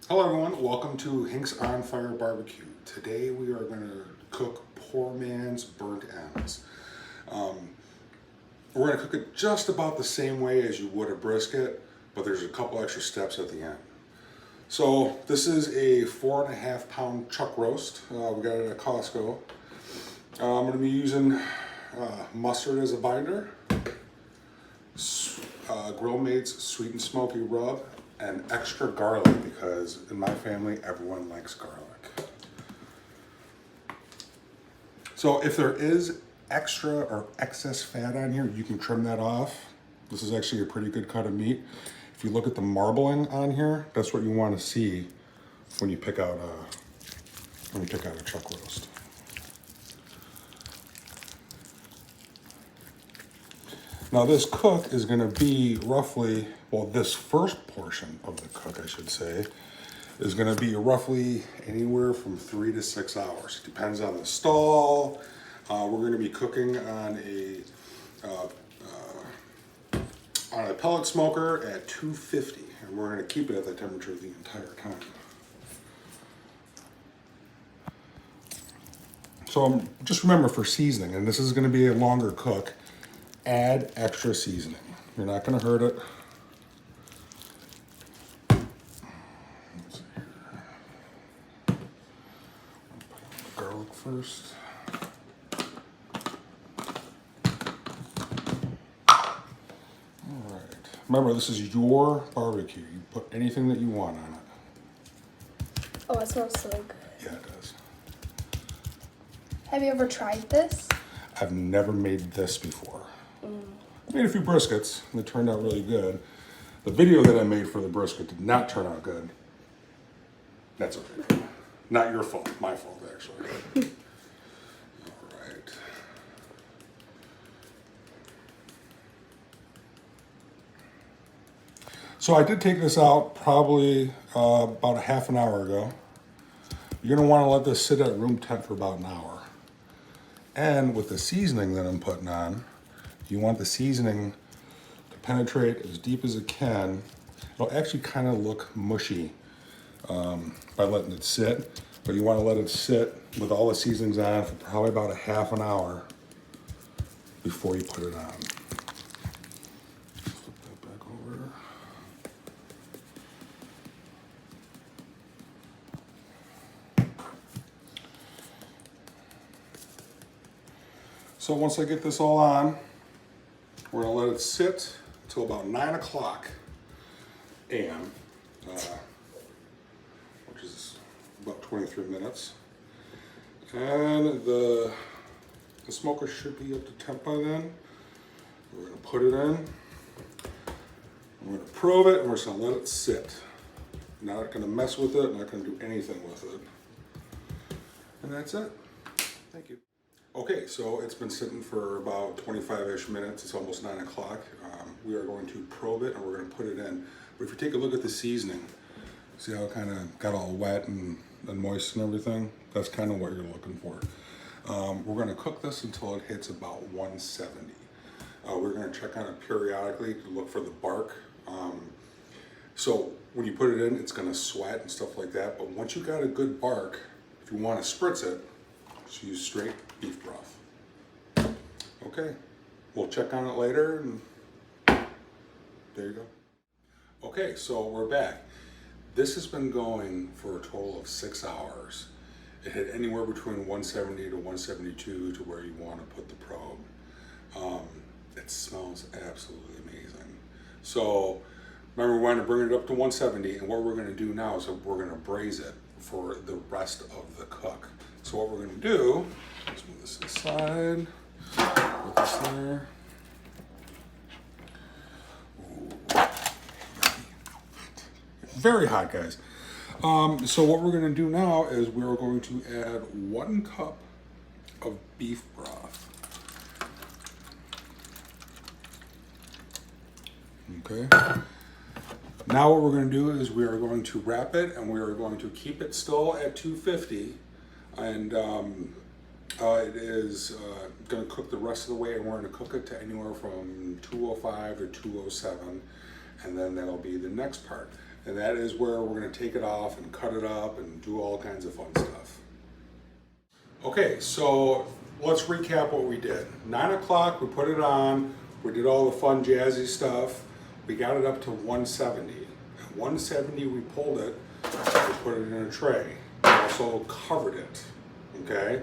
Hello everyone, welcome to Hinks on Fire Barbecue. Today we are going to cook poor man's burnt ends. We're going to cook it just about the same way as you would a brisket, but there's a couple extra steps at the end. So this is a 4.5 pound chuck roast. We got it at Costco. I'm going to be using mustard as a binder, Grill Mates Sweet and Smoky Rub, and extra garlic because in my family everyone likes garlic. So if there is extra or excess fat on here, you can trim that off. This is actually a pretty good cut of meat. If you look at the marbling on here, that's what you want to see when you pick out a chuck roast. Now this cook is going to be roughly, well, this first portion of the cook, I should say, is going to be roughly anywhere from 3 to 6 hours. Depends on the stall. We're going to be cooking on a pellet smoker at 250, and we're going to keep it at that temperature the entire time. So just remember for seasoning, and this is going to be a longer cook, add extra seasoning. You're not going to hurt it. Let's see here. Put garlic first. All right. Remember, this is your barbecue. You put anything that you want on it. Oh, it smells so good. Yeah, it does. Have you ever tried this? I've never made this before. I made a few briskets and they turned out really good. The video that I made for the brisket did not turn out good. That's okay. Not your fault, my fault actually. All right. So I did take this out probably about a half an hour ago. You're gonna wanna let this sit at room temp for about an hour. And with the seasoning that I'm putting on, you want the seasoning to penetrate as deep as it can. It'll actually kind of look mushy by letting it sit, but you want to let it sit with all the seasonings on for probably about a half an hour before you put it on. Flip that back over. So once I get this all on, we're gonna let it sit until about 9 o'clock a.m., which is about 23 minutes. And the smoker should be up to temp by then. We're gonna put it in. We're gonna probe it and we're just gonna let it sit. Not gonna mess with it, not gonna do anything with it. And that's it. Thank you. Okay, so it's been sitting for about 25-ish minutes. It's almost 9 o'clock. We are going to probe it and we're going to put it in. But if you take a look at the seasoning, see how it kind of got all wet and moist and everything? That's kind of what you're looking for. We're going to cook this until it hits about 170. We're going to check on it periodically to look for the bark. So when you put it in, it's going to sweat and stuff like that. But once you got a good bark, if you want to spritz it, just use straight beef broth. Okay, we'll check on it later and there you go. Okay, so we're back. This has been going for a total of 6 hours. It hit anywhere between 170 to 172 to where you want to put the probe. It smells absolutely amazing. So remember, we want to bring it up to 170, and what we're going to do now is we're going to braise it for the rest of the cook. So what we're going to do, let's move this aside, put this there. Ooh. Very hot, guys. So what we're going to do now is we're going to add 1 cup of beef broth. Okay. Now what we're going to do is we are going to wrap it and we are going to keep it still at 250. And it is going to cook the rest of the way, and we're going to cook it to anywhere from 205 to 207, and then that'll be the next part. And that is where we're gonna take it off and cut it up and do all kinds of fun stuff. Okay, so let's recap what we did. 9 o'clock, we put it on, we did all the fun jazzy stuff. We got it up to 170. At 170, we pulled it, we put it in a tray. We also covered it, okay?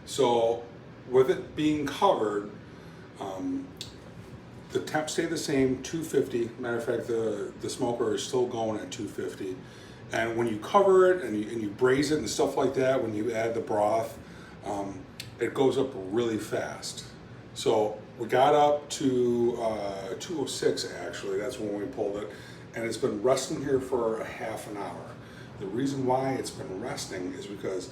So with it being covered, the temp stayed the same, 250. Matter of fact, the smoker is still going at 250. And when you cover it and you braise it and stuff like that, when you add the broth, it goes up really fast. So we got up to 206 actually, that's when we pulled it. And it's been resting here for a half an hour. The reason why it's been resting is because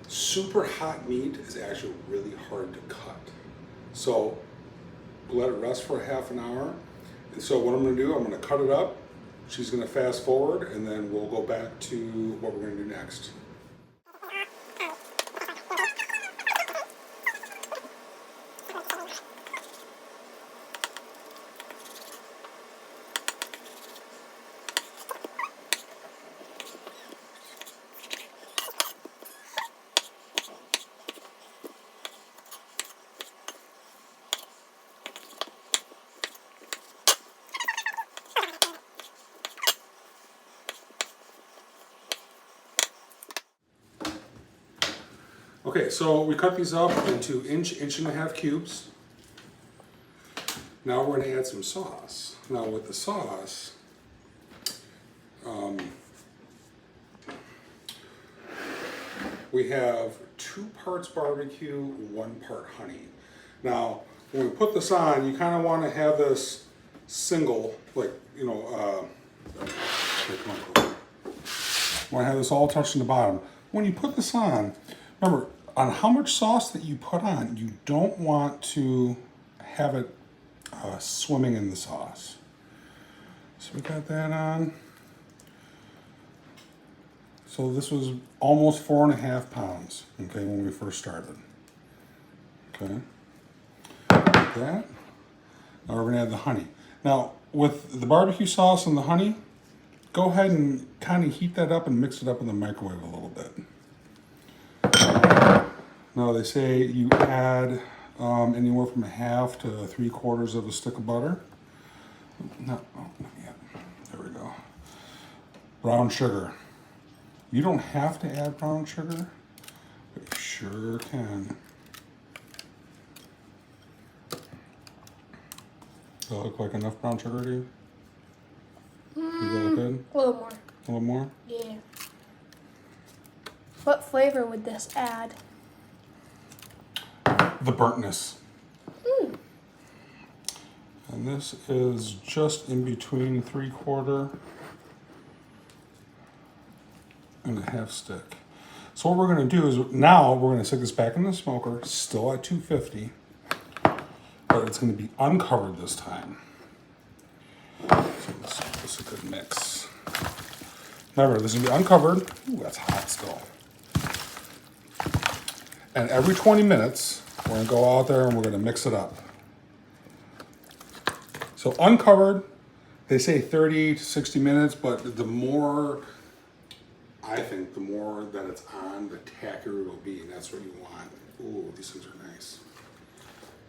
super hot meat is actually really hard to cut. So let it rest for a half an hour. And so what I'm gonna do, I'm gonna cut it up. She's gonna fast forward and then we'll go back to what we're gonna do next. Okay, so we cut these up into inch and a half cubes. Now we're gonna add some sauce. Now with the sauce, we have 2 parts barbecue, 1 part honey. Now, when we put this on, you kind of want to have this single, like, you know, want to have this all touching the bottom. When you put this on, remember, on how much sauce that you put on, you don't want to have it swimming in the sauce. So we got that on. So this was almost 4.5 pounds, okay, when we first started. Okay, like that. Now we're gonna add the honey. Now, with the barbecue sauce and the honey, go ahead and kind of heat that up and mix it up in the microwave a little bit. Now they say you add anywhere from 1/2 to 3/4 of a stick of butter. No, oh, not yet. There we go. Brown sugar. You don't have to add brown sugar, but you sure can. Does that look like enough brown sugar to you? Does that look good? A little more. A little more? Yeah. What flavor would this add? The burntness. And this is just in between 3/4 and 1/2 stick. So what we're gonna do is now we're gonna stick this back in the smoker, still at 250, but it's gonna be uncovered this time. So let's make this a good mix. Remember, this is gonna be uncovered. Ooh, that's hot still. And every 20 minutes, we're gonna go out there and we're gonna mix it up. So uncovered, they say 30 to 60 minutes, but the more, I think, the more that it's on, the tackier it'll be, and that's what you want. Ooh, these things are nice.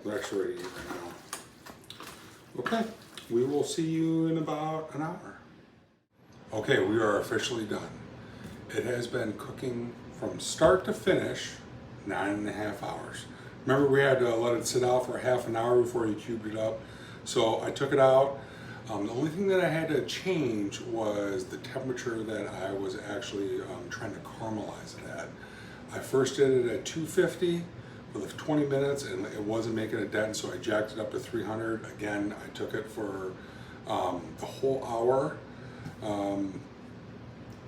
We're actually ready to eat right now. Okay, we will see you in about an hour. Okay, we are officially done. It has been cooking from start to finish 9.5 hours. Remember, we had to let it sit out for 1/2 an hour before you cubed it up. So I took it out. The only thing that I had to change was the temperature that I was actually trying to caramelize it at. I first did it at 250 for the 20 minutes and it wasn't making a dent, so I jacked it up to 300. Again, I took it for the whole hour.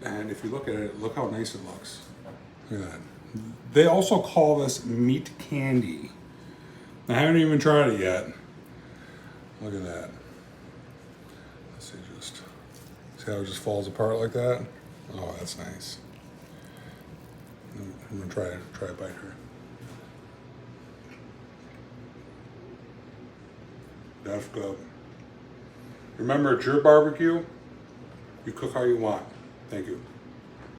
And if you look at it, look how nice it looks. Look at that. They also call this meat candy. I haven't even tried it yet. Look at that. Let's see, just see how it just falls apart like that. Oh, that's nice. I'm gonna try a bite here. That's good. Remember, it's your barbecue. You cook how you want. Thank you.